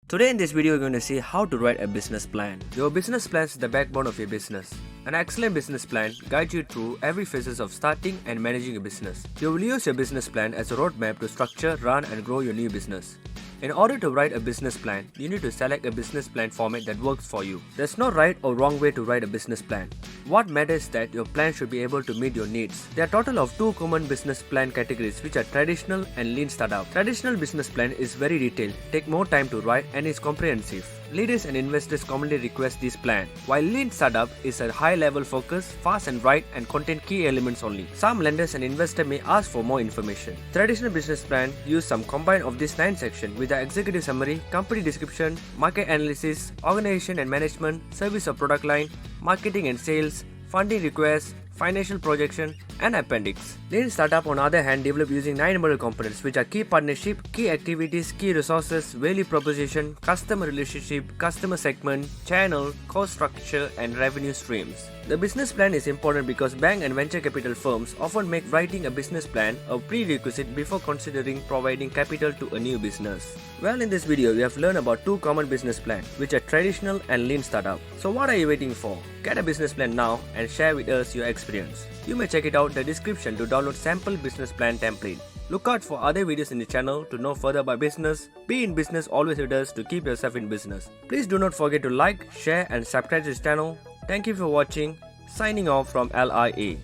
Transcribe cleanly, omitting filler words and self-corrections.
Today in this video, we're going to see how to write a business plan. Your business plan is the backbone of your business. An excellent business plan guides you through every phase of starting and managing a business. You will use your business plan as a roadmap to structure, run, and grow your new business. In order to write a business plan, you need to select a business plan format that works for you. There's no right or wrong way to write a business plan. What matters is that your plan should be able to meet your needs. There are a total of two common business plan categories, which are traditional and lean startup. Traditional business plan is very detailed, take more time to write, and is comprehensive. Leaders and investors commonly request this plan, while lean startup is a high-level focus, fast and right, and contain key elements only. Some lenders and investors may ask for more information. Traditional business plan use some combine of these 9 sections with the executive summary, company description, market analysis, organization and management, service or product line, marketing and sales, funding requests, financial projection, and appendix. Lean startup on the other hand develop using 9 model components, which are key partnership, key activities, key resources, value proposition, customer relationship, customer segment, channel, cost structure, and revenue streams. The business plan is important because bank and venture capital firms often make writing a business plan a prerequisite before considering providing capital to a new business. Well, in this video, we have learned about two common business plans, which are traditional and lean startup. So what are you waiting for? Get a business plan now and share with us your experience. You may check it out in the description to download sample business plan template. Look out for other videos in the channel to know further about business. Be in business always with us to keep yourself in business. Please do not forget to like, share and subscribe to this channel. Thank you for watching. Signing off from LIA.